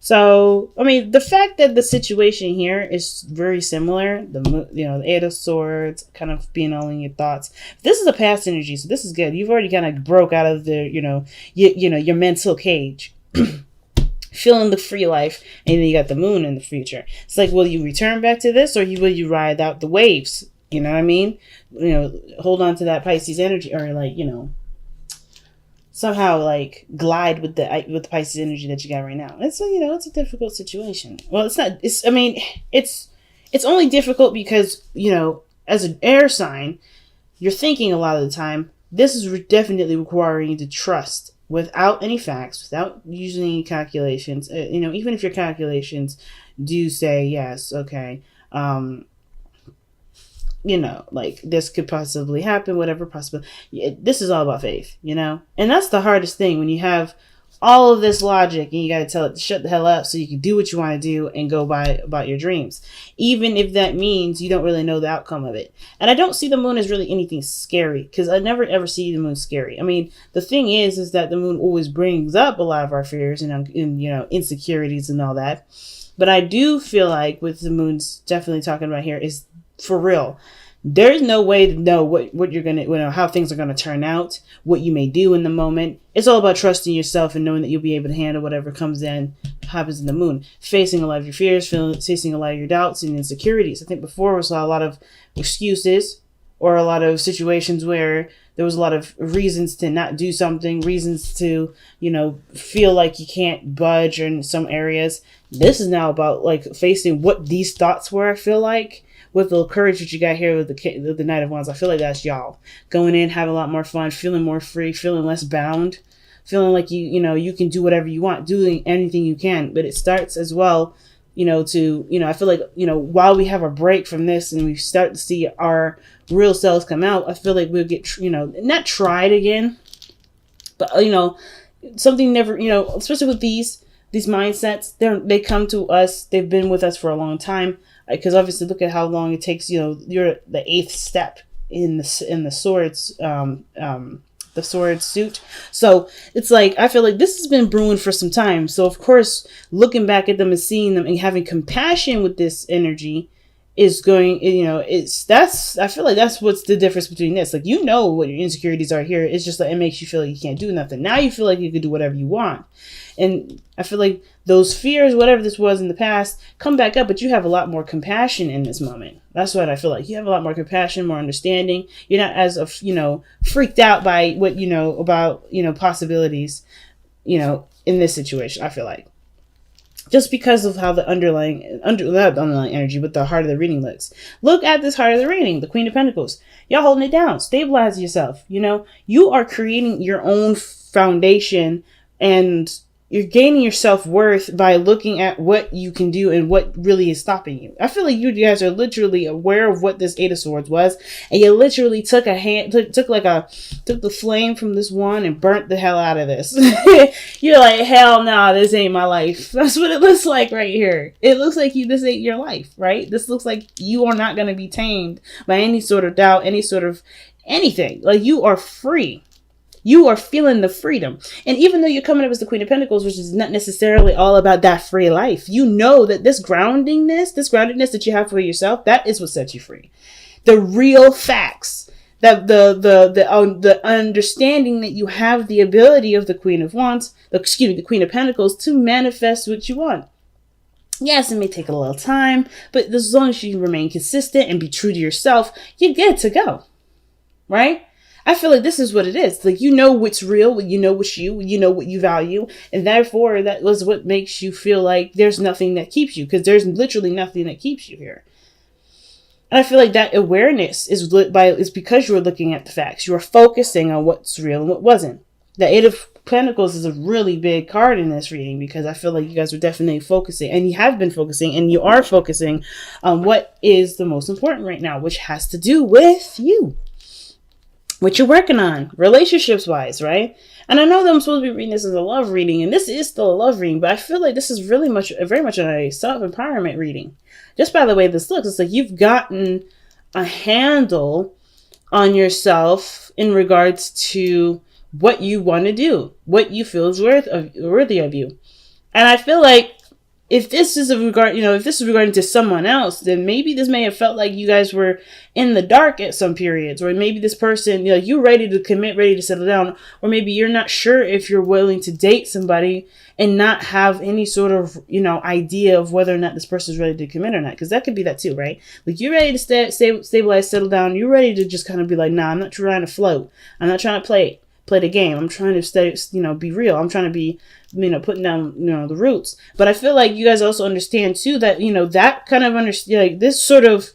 So, I mean, the fact that the situation here is very similar, the Eight of Swords kind of being all in your thoughts. This is a past energy, so this is good. You've already kind of broke out of the, your mental cage, feeling the free life, and then you got the moon in the future. It's like, will you return back to this, or will you ride out the waves? You know what I mean? Hold on to that Pisces energy, or somehow glide with the Pisces energy that you got right now. It's a difficult situation. Well, it's not. It's only difficult because as an air sign, you're thinking a lot of the time. This is definitely requiring you to trust without any facts, without using any calculations. Even if your calculations do say yes, okay. This could possibly happen, whatever possible. This is all about faith, and that's the hardest thing when you have all of this logic and you got to tell it to shut the hell up so you can do what you want to do and go about your dreams, even if that means you don't really know the outcome of it. And I don't see the moon as really anything scary, because I never ever see the moon scary. I mean, the thing is that the moon always brings up a lot of our fears and insecurities and all that. But I do feel like what the moon's definitely talking about here is, for real, there's no way to know what you're gonna, how things are gonna turn out, what you may do in the moment. It's all about trusting yourself and knowing that you'll be able to handle whatever happens in the moon. Facing a lot of your fears, facing a lot of your doubts and insecurities. I think before we saw a lot of excuses, or a lot of situations where there was a lot of reasons to not do something, reasons to, feel like you can't budge in some areas. This is now about facing what these thoughts were, I feel like. With the courage that you got here with the Knight of Wands, I feel like that's y'all. Going in, having a lot more fun, feeling more free, feeling less bound, feeling like you can do whatever you want, doing anything you can. But it starts as well, I feel like, while we have a break from this and we start to see our real selves come out, I feel like we'll get, not tried again, but, something never, especially with these mindsets, they come to us. They've been with us for a long time. Because obviously, look at how long it takes. You're the 8th step in the swords, the sword suit. So it's like, I feel like this has been brewing for some time. So of course, looking back at them and seeing them and having compassion with this energy is going. I feel like that's what's the difference between this. Like, what your insecurities are here. It's just like, it makes you feel like you can't do nothing. Now you feel like you can do whatever you want. And I feel like those fears, whatever this was in the past, come back up, but you have a lot more compassion in this moment. That's what I feel like. You have a lot more compassion, more understanding. You're not as, freaked out by what, about, possibilities, in this situation, I feel like. Just because of how the not underlying energy, but the heart of the reading looks. Look at this heart of the reading, the Queen of Pentacles. Y'all holding it down. Stabilize yourself. You are creating your own foundation, and you're gaining your self-worth by looking at what you can do and what really is stopping you. I feel like you guys are literally aware of what this 8 of Swords was, and you literally took the flame from this one and burnt the hell out of this. You're like, hell nah, this ain't my life. That's what it looks like right here. It looks like this ain't your life, right? This looks like you are not going to be tamed by any sort of doubt, any sort of anything. Like, you are free. You are feeling the freedom. And even though you're coming up as the Queen of Pentacles, which is not necessarily all about that free life, that this groundedness that you have for yourself, that is what sets you free. The real facts, that the understanding that you have the ability of the Queen of Pentacles to manifest what you want. Yes, it may take a little time, but as long as you remain consistent and be true to yourself, you're good to go. Right? I feel like this is what it is. Like, what's real, what's what you value. And therefore, that was what makes you feel like there's nothing that keeps you, because there's literally nothing that keeps you here. And I feel like that awareness is because you're looking at the facts. You're focusing on what's real and what wasn't. The 8 of Pentacles is a really big card in this reading, because I feel like you guys are definitely focusing, and you have been focusing, and you are focusing on what is the most important right now, which has to do with you. What you're working on, relationships wise, right? And I know that I'm supposed to be reading this as a love reading, and this is still a love reading, but I feel like this is very much a self-empowerment reading. Just by the way this looks, it's like you've gotten a handle on yourself in regards to what you want to do, what you feel is worthy of you. And I feel like if this is if this is regarding to someone else, then maybe this may have felt like you guys were in the dark at some periods, or maybe this person, you're ready to commit, ready to settle down, or maybe you're not sure if you're willing to date somebody and not have any sort of, idea of whether or not this person is ready to commit or not. Because that could be that too, right? Like, you're ready to stabilize, settle down. You're ready to just kind of be like, nah, I'm not trying to float. I'm not trying to play the game. I'm trying to stay, be real. I'm trying to be, putting down, the roots. But I feel like you guys also understand too that, that kind of like this sort of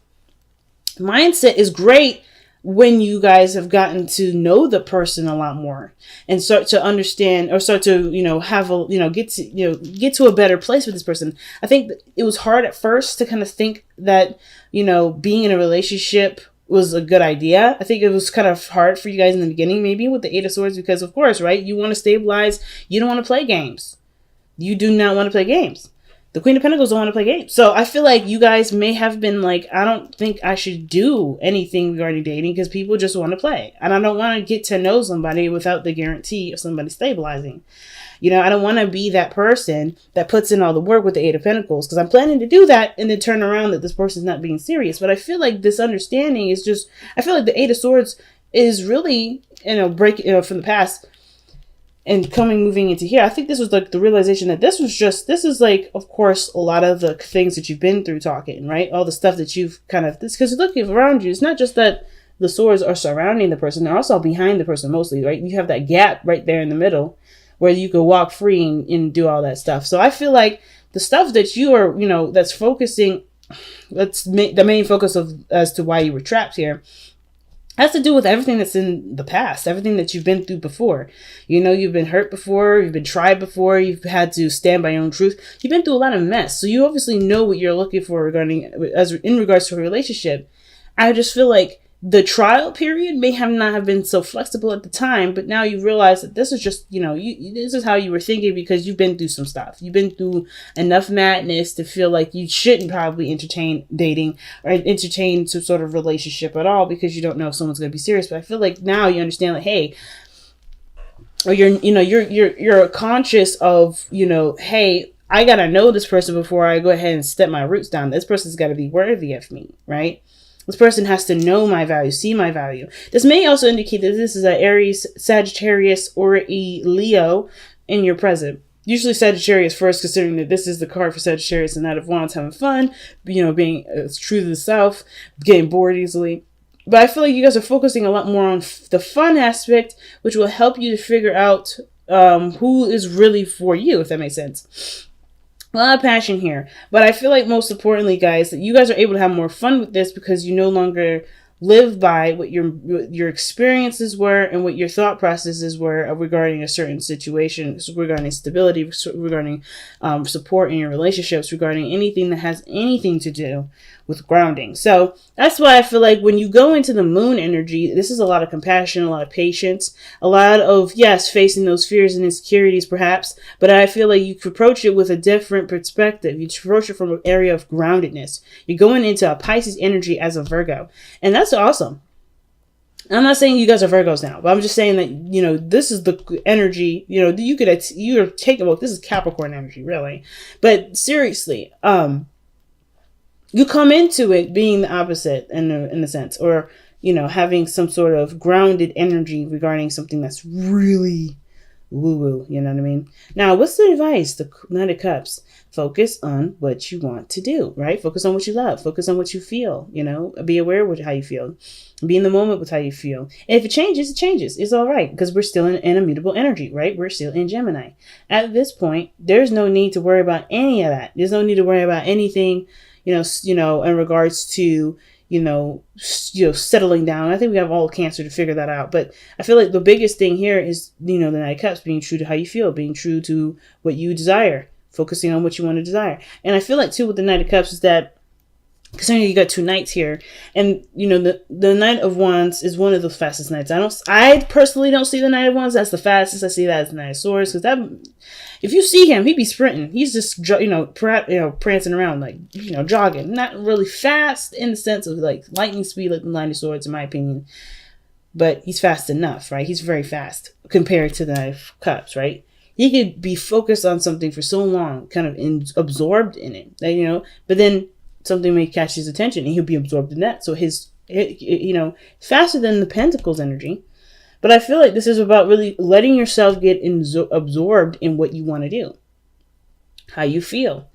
mindset is great when you guys have gotten to know the person a lot more and start to understand, or start to, have a, get to a better place with this person. I think it was hard at first to kind of think that, being in a relationship was a good idea. I think it was kind of hard for you guys in the beginning, maybe with the Eight of Swords, because of course, right? You want to stabilize. You don't want to play games. You do not want to play games. The Queen of Pentacles don't want to play games. So I feel like you guys may have been like, I don't think I should do anything regarding dating because people just want to play. And I don't want to get to know somebody without the guarantee of somebody stabilizing. I don't want to be that person that puts in all the work with the Eight of Pentacles, because I'm planning to do that and then turn around that this person's not being serious. But I feel like this understanding is just, I feel like the Eight of Swords is really, from the past and moving into here. I think this was like the realization that this is like, of course, a lot of the things that you've been through talking, right? All the stuff that you've kind of, because looking around you, it's not just that the swords are surrounding the person, they're also behind the person mostly, right? You have that gap right there in the middle where you could walk free and do all that stuff. So I feel like the stuff that you are, that's focusing, the main focus of as to why you were trapped here, has to do with everything that's in the past, everything that you've been through before. You've been hurt before, you've been tried before, you've had to stand by your own truth. You've been through a lot of mess. So you obviously know what you're looking for in regards to a relationship. I just feel like the trial period may not have been so flexible at the time, but now you realize that this is just, this is how you were thinking because you've been through some stuff. You've been through enough madness to feel like you shouldn't probably entertain dating or entertain some sort of relationship at all because you don't know if someone's going to be serious. But I feel like now you understand, like, hey, or you're conscious of, hey, I got to know this person before I go ahead and step my roots down. This person's got to be worthy of me, right? This person has to know my value, see my value. This may also indicate that this is an Aries, Sagittarius, or a Leo in your present. Usually Sagittarius first, considering that this is the card for Sagittarius and Knight of Wands, having fun, being true to the self, getting bored easily. But I feel like you guys are focusing a lot more on the fun aspect, which will help you to figure out who is really for you, if that makes sense. A lot of passion here, but I feel like most importantly, guys, that you guys are able to have more fun with this because you no longer live by what your experiences were and what your thought processes were regarding a certain situation, regarding stability, regarding support in your relationships, regarding anything that has anything to do with grounding. So that's why I feel like when you go into the moon energy, this is a lot of compassion, a lot of patience, a lot of, yes, facing those fears and insecurities perhaps, but I feel like you could approach it with a different perspective. You approach it from an area of groundedness. You're going into a Pisces energy as a Virgo, and that's awesome. I'm not saying you guys are Virgos now, but I'm just saying that, this is the energy, you're taking, well, this is Capricorn energy, really. But seriously, you come into it being the opposite in a sense, or, having some sort of grounded energy regarding something that's really woo-woo, you know what I mean? Now, what's the advice? The Knight of Cups. Focus on what you want to do, right? Focus on what you love. Focus on what you feel, be aware of how you feel. Be in the moment with how you feel. And if it changes, it changes. It's all right because we're still in immutable energy, right? We're still in Gemini. At this point, there's no need to worry about any of that. There's no need to worry about anything, in regards to, settling down. I think we have all Cancer to figure that out. But I feel like the biggest thing here is, the Knight of Cups, being true to how you feel, being true to what you desire, focusing on what you want to desire. And I feel like too with the Knight of Cups is that, considering you got two knights here, and the Knight of Wands is one of the fastest knights. I personally don't see the Knight of Wands as the fastest. I see that as the Knight of Swords, because that, if you see him, he'd be sprinting. He's just prancing around, like, jogging. Not really fast in the sense of like lightning speed like the Knight of Swords, in my opinion, but he's fast enough, right? He's very fast compared to the Knight of Cups, right? He could be focused on something for so long, kind of absorbed in it, but then something may catch his attention and he'll be absorbed in that. So faster than the Pentacles energy. But I feel like this is about really letting yourself get absorbed in what you want to do, how you feel.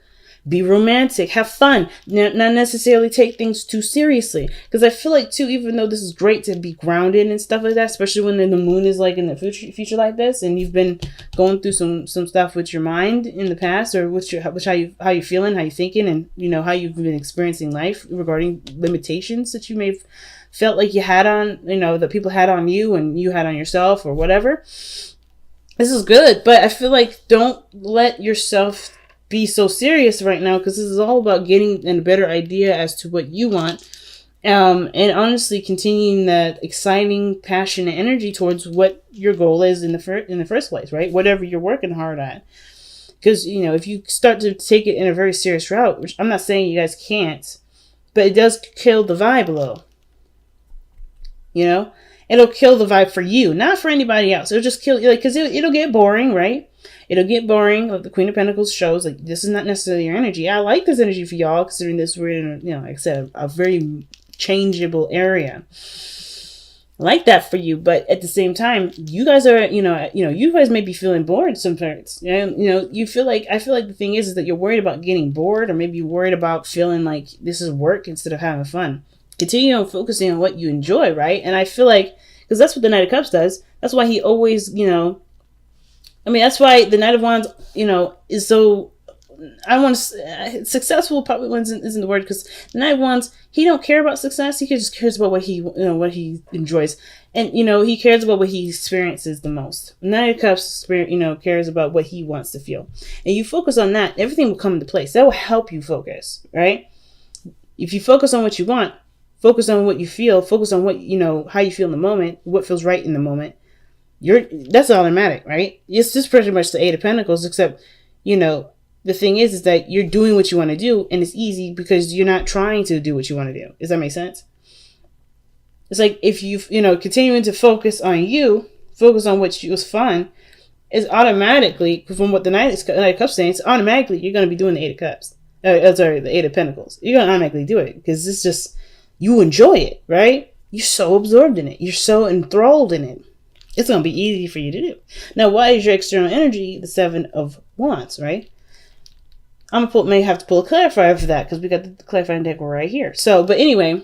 Be romantic, have fun, not necessarily take things too seriously. Because I feel like, too, even though this is great to be grounded and stuff like that, especially when the moon is like in the future like this, and you've been going through some stuff with your mind in the past, or how you feeling, how you thinking, and how you've been experiencing life regarding limitations that you may have felt like you had on, that people had on you and you had on yourself or whatever. This is good, but I feel like don't let yourself be so serious right now, because this is all about getting a better idea as to what you want, and honestly continuing that exciting, passionate energy towards what your goal is in the first place, right? Whatever you're working hard at. Because if you start to take it in a very serious route, which I'm not saying you guys can't, but it does kill the vibe a little. It'll kill the vibe for you, not for anybody else. It'll just kill you, because it'll get boring, right? It'll get boring. Like the Queen of Pentacles shows, like, this is not necessarily your energy. I like this energy for y'all, considering this we're in, like I said, a very changeable area. I like that for you, but at the same time, you guys are, you guys may be feeling bored sometimes. You feel like, I feel like the thing is that you're worried about getting bored, or maybe you're worried about feeling like this is work instead of having fun. Continue on focusing on what you enjoy, right? And I feel like, because that's what the Knight of Cups does. That's why he always, that's why the Knight of Wands, is so, successful probably isn't the word, because the Knight of Wands, he don't care about success. He just cares about what he enjoys. And, he cares about what he experiences the most. The Knight of Cups, cares about what he wants to feel. And you focus on that, everything will come into place. That will help you focus, right? If you focus on what you want, focus on what you feel, focus on what, how you feel in the moment, what feels right in the moment. That's automatic, right? It's just pretty much the Eight of Pentacles, except, the thing is that you're doing what you want to do, and it's easy because you're not trying to do what you want to do. Does that make sense? It's like if you, continuing to focus on what was fun, is automatically, from what the Knight of Cups saying, it's automatically you're going to be doing the Eight of Cups. The Eight of Pentacles. You're going to automatically do it because it's just, you enjoy it, right? You're so absorbed in it. You're so enthralled in it. It's going to be easy for you to do. Now, why is your external energy the Seven of Wands, right? May have to pull a clarifier for that, because we got the clarifying deck right here. So, but anyway,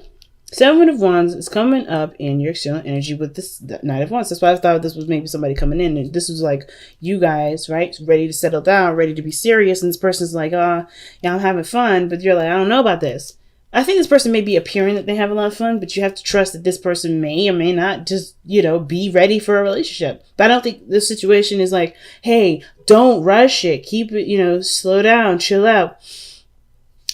Seven of Wands is coming up in your external energy with this Knight of Wands. That's why I thought this was maybe somebody coming in, and this was like you guys, right? Ready to settle down, ready to be serious, and this person's like, yeah, I'm having fun, but you're like, I don't know about this. I think this person may be appearing that they have a lot of fun, but you have to trust that this person may or may not just, be ready for a relationship. But I don't think this situation is like, hey, don't rush it. Keep it, slow down, chill out.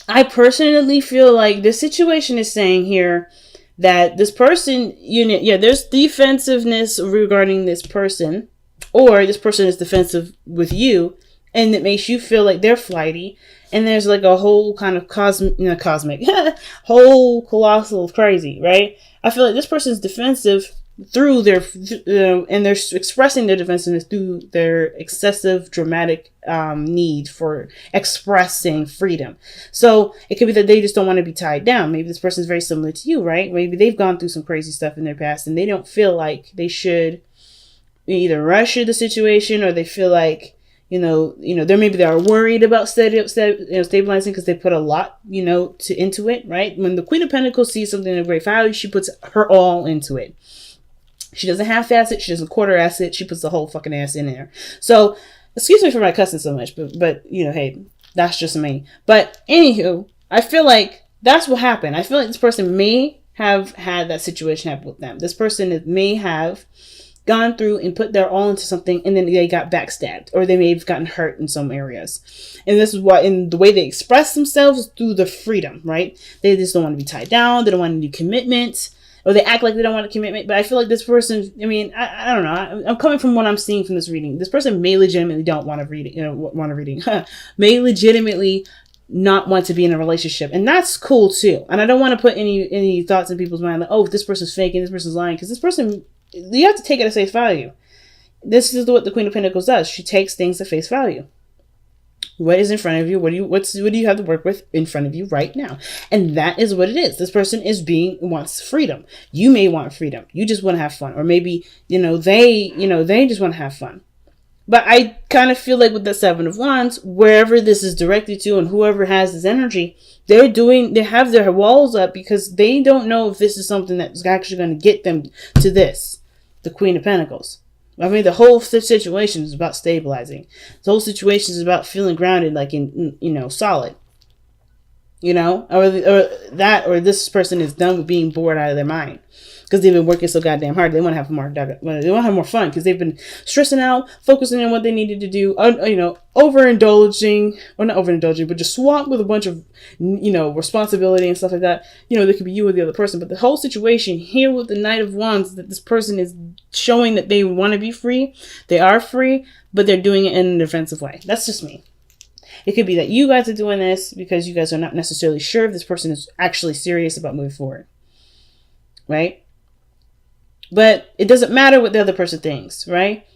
I personally feel like this situation is saying here that this person, there's defensive-ness regarding this person, or this person is defensive with you, and it makes you feel like they're flighty. And there's like a whole kind of cosmic, whole colossal crazy, right? I feel like this person's defensive through their, and they're expressing their defensiveness through their excessive dramatic need for expressing freedom. So it could be that they just don't want to be tied down. Maybe this person's very similar to you, right? Maybe they've gone through some crazy stuff in their past and they don't feel like they should either rush the situation, or they feel like, they are worried about stabilizing because they put a lot, into it, right? When the Queen of Pentacles sees something of great value, she puts her all into it. She doesn't half-ass it. She doesn't quarter-ass it. She puts the whole fucking ass in there. So, excuse me for my cussing so much, but hey, that's just me. But anywho, I feel like that's what happened. I feel like this person may have had that situation happen with them. This person may have gone through and put their all into something, and then they got backstabbed, or they may have gotten hurt in some areas. And this is why, in the way they express themselves, is through the freedom, right? They just don't want to be tied down. They don't want to do commitment, or they act like they don't want a commitment. But I feel like this person, I don't know. I'm coming from what I'm seeing from this reading. This person may legitimately don't want to read it, may legitimately not want to be in a relationship, and that's cool too. And I don't want to put any thoughts in people's mind like, oh, this person's faking, this person's lying, because this person, you have to take it at face value. This is what the Queen of Pentacles does. She takes things at face value. What is in front of you? What do you have to work with in front of you right now? And that is what it is. This person wants freedom. You may want freedom. You just want to have fun. Or maybe, they just want to have fun. But I kind of feel like with the Seven of Wands, wherever this is directed to and whoever has this energy, they have their walls up because they don't know if this is something that's actually going to get them to this, the Queen of Pentacles. I mean, the whole situation is about stabilizing. The whole situation is about feeling grounded, like in, solid. Or this person is done with being bored out of their mind because they've been working so goddamn hard. They want to have more. They want to have more fun because they've been stressing out, focusing on what they needed to do. Overindulging, or not overindulging, but just swamped with a bunch of responsibility and stuff like that. There could be you or the other person, but the whole situation here with the Knight of Wands, that this person is showing that they want to be free. They are free, but they're doing it in a defensive way. That's just me. It could be that you guys are doing this because you guys are not necessarily sure if this person is actually serious about moving forward. Right? But it doesn't matter what the other person thinks, right?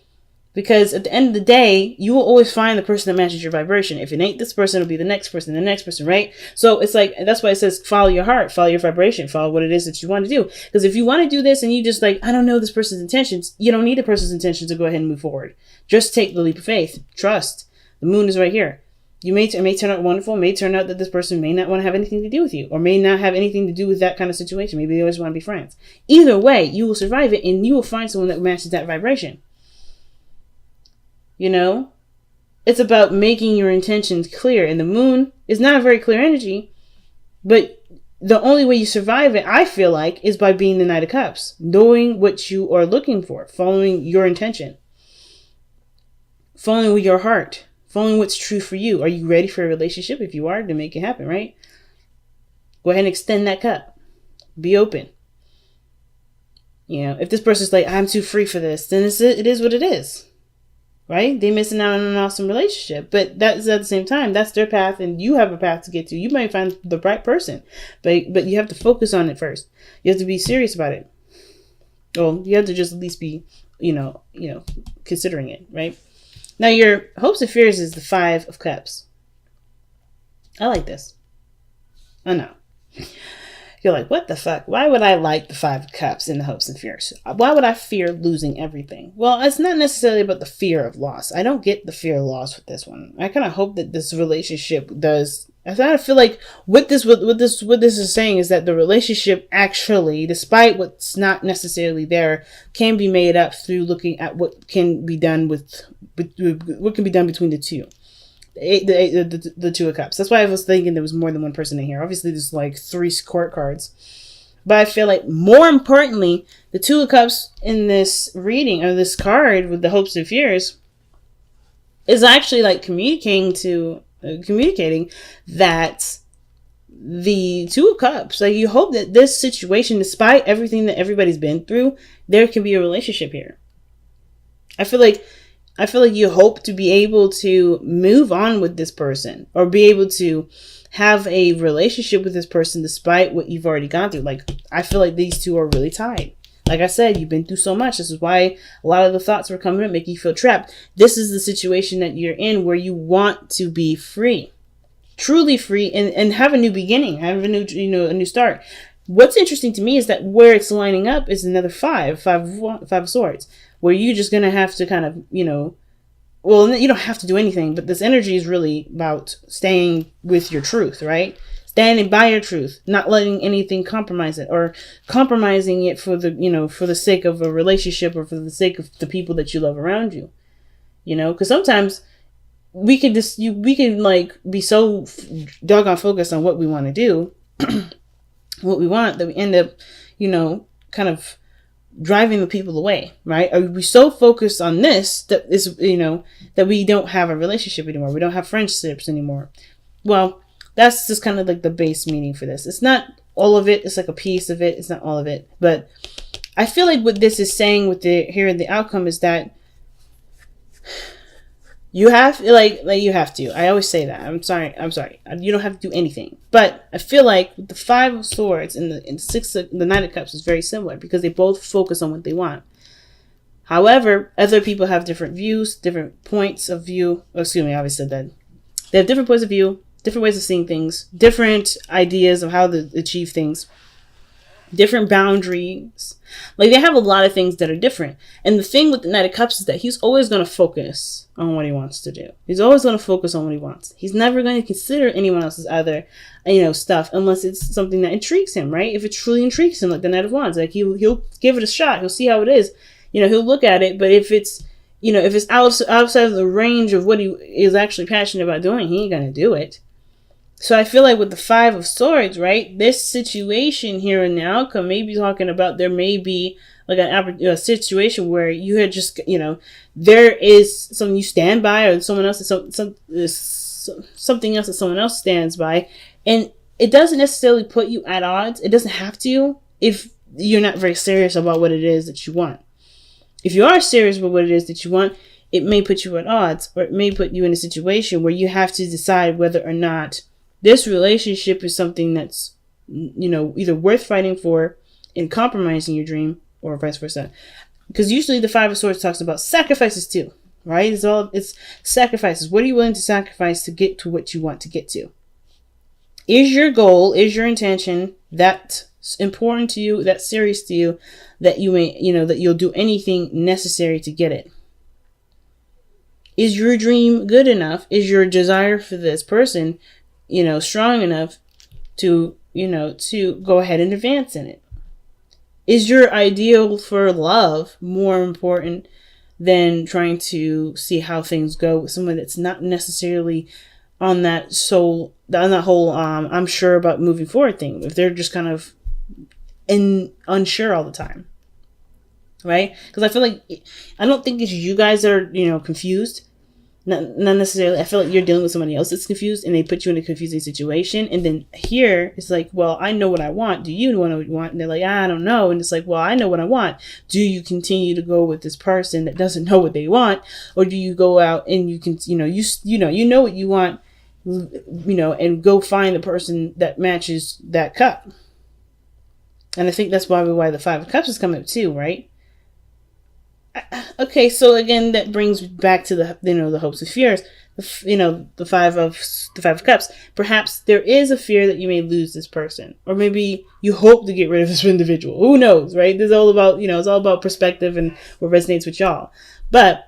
Because at the end of the day, you will always find the person that matches your vibration. If it ain't this person, it'll be the next person, right? So it's like, that's why it says follow your heart, follow your vibration, follow what it is that you want to do. Because if you want to do this and you just I don't know this person's intentions, you don't need a person's intentions to go ahead and move forward. Just take the leap of faith. Trust. The moon is right here. It may turn out wonderful. It may turn out that this person may not want to have anything to do with you, or may not have anything to do with that kind of situation. Maybe they always want to be friends. Either way, you will survive it and you will find someone that matches that vibration. It's about making your intentions clear. And the moon is not a very clear energy, but the only way you survive it, I feel like, is by being the Knight of Cups, knowing what you are looking for, following your intention, following with your heart. Following what's true for you. Are you ready for a relationship? If you are, then make it happen, right? Go ahead and extend that cup. Be open. If this person's like, I'm too free for this, then it is what it is. Right? They're missing out on an awesome relationship. But that's at the same time, that's their path and you have a path to get to. You might find the right person. But you have to focus on it first. You have to be serious about it. Well, you have to just at least be, considering it, right? Now, your hopes and fears is the Five of Cups. I like this. I know. You're like, what the fuck? Why would I like the Five of Cups in the hopes and fears? Why would I fear losing everything? Well, it's not necessarily about the fear of loss. I don't get the fear of loss with this one. I kind of hope that this relationship does. I kind of feel like what this is saying is that the relationship actually, despite what's not necessarily there, can be made up through looking at what can be done between the two. The Two of Cups. That's why I was thinking there was more than one person in here. Obviously, there's like 3 court cards. But I feel like more importantly, the Two of Cups in this reading, or this card with the hopes and fears, is actually like communicating that the Two of Cups, like you hope that this situation, despite everything that everybody's been through, there can be a relationship here. I feel like you hope to be able to move on with this person or be able to have a relationship with this person despite what you've already gone through. Like, I feel like these two are really tied. Like I said, you've been through so much. This is why a lot of the thoughts were coming up, making you feel trapped. This is the situation that you're in where you want to be free, truly free, and have a new beginning, have a new start. What's interesting to me is that where it's lining up is another five of swords, where you're just going to have to kind of, well, you don't have to do anything, but this energy is really about staying with your truth, right? Standing by your truth, not letting anything compromise it, or compromising it for the sake of a relationship or for the sake of the people that you love around you. Because sometimes we can be so doggone focused on what we want to do, what we want, that we end up, kind of driving the people away, right? Are we so focused on this that is, that we don't have a relationship anymore? We don't have friendships anymore. Well, that's just kind of like the base meaning for this. It's not all of it. It's like a piece of it. It's not all of it. But I feel like what this is saying with the outcome is that you have you have to. I always say that. I'm sorry. You don't have to do anything. But I feel like with the Five of Swords and the Knight of Cups is very similar because they both focus on what they want. However, other people have different views, different points of view. Oh, excuse me, I always said that. They have different points of view, different ways of seeing things, different ideas of how to achieve things, different boundaries. Like, they have a lot of things that are different. And the thing with the Knight of Cups is that he's always going to focus on what he wants to do. He's always going to focus on what he wants. He's never going to consider anyone else's other, stuff unless it's something that intrigues him, right? If it truly intrigues him, like the Knight of Wands, like he'll give it a shot. He'll see how it is. He'll look at it. But if it's outside of the range of what he is actually passionate about doing, he ain't going to do it. So I feel like with the Five of Swords, right, this situation here and now could maybe talking about there may be like a situation where you had just, there is something you stand by, or someone else something else that someone else stands by, and it doesn't necessarily put you at odds. It doesn't have to if you're not very serious about what it is that you want. If you are serious about what it is that you want, it may put you at odds, or it may put you in a situation where you have to decide whether or not this relationship is something that's, either worth fighting for and compromising your dream, or vice versa. Because usually the Five of Swords talks about sacrifices too, right? It's sacrifices. What are you willing to sacrifice to get to what you want to get to? Is your goal, is your intention that important to you, that serious to you, that you may, that you'll do anything necessary to get it? Is your dream good enough? Is your desire for this person, strong enough to, to go ahead and advance in it? Is your ideal for love more important than trying to see how things go with someone that's not necessarily on that whole I'm sure about moving forward thing? If they're just kind of unsure all the time, right? Because I feel like, I don't think it's you guys that are, confused. Not necessarily. I feel like you're dealing with somebody else that's confused, and they put you in a confusing situation. And then here, it's like, well, I know what I want. Do you know what I want? And they're like, I don't know. And it's like, well, I know what I want. Do you continue to go with this person that doesn't know what they want, or do you go out and you can, you know what you want, and go find the person that matches that cup? And I think that's why the Five of Cups is coming up too, right? Okay, so again, that brings back to the hopes and fears. The five of Cups. Perhaps there is a fear that you may lose this person, or maybe you hope to get rid of this individual. Who knows, right? This is all about, it's all about perspective and what resonates with y'all. But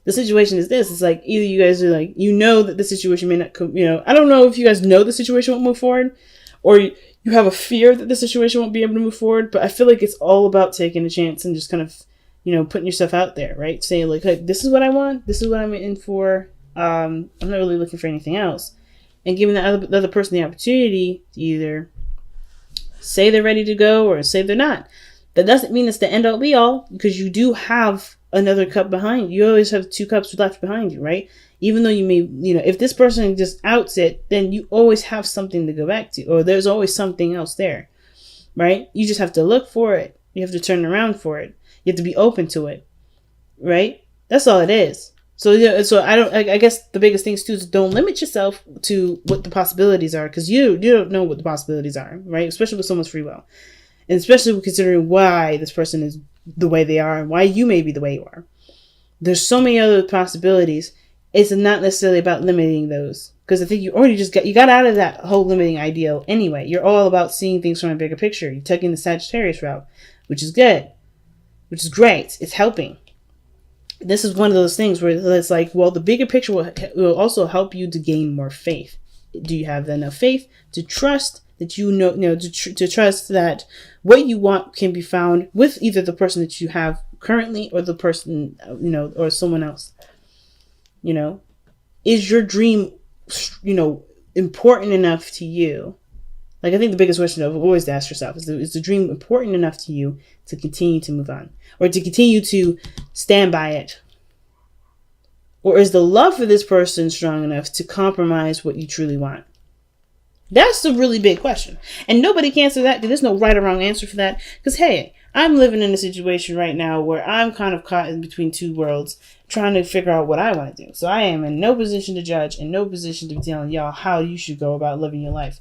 the situation is this: it's like either you guys are like, that the situation may not come. I don't know if you guys know the situation won't move forward, or you have a fear that the situation won't be able to move forward. But I feel like it's all about taking a chance and just kind of, putting yourself out there, right? Saying like, hey, this is what I want. This is what I'm in for. I'm not really looking for anything else. And giving the other person the opportunity to either say they're ready to go or say they're not. That doesn't mean it's the end all be all, because you do have another cup behind you. You always have two cups left behind you, right? Even though you may, if this person just outs it, then you always have something to go back to, or there's always something else there, right? You just have to look for it. You have to turn around for it. You have to be open to it, right? That's all it is. So I guess the biggest things too is don't limit yourself to what the possibilities are, because you don't know what the possibilities are, right? Especially with someone's free will, and especially considering why this person is the way they are and why you may be the way you are. There's so many other possibilities. It's not necessarily about limiting those, because I think you already you got out of that whole limiting ideal anyway. You're all about seeing things from a bigger picture. You're taking the Sagittarius route, which is good. Which is great. It's helping. This is one of those things where it's like, well, the bigger picture will also help you to gain more faith. Do you have enough faith to trust that to trust that what you want can be found with either the person that you have currently or the person, or someone else? Is your dream, important enough to you? Like, I think the biggest question I've always asked yourself is the dream important enough to you to continue to move on, or to continue to stand by it? Or is the love for this person strong enough to compromise what you truly want? That's a really big question. And nobody can answer that. There's no right or wrong answer for that. Because, hey, I'm living in a situation right now where I'm kind of caught in between two worlds, trying to figure out what I want to do. So I am in no position to judge, and no position to be telling y'all how you should go about living your life.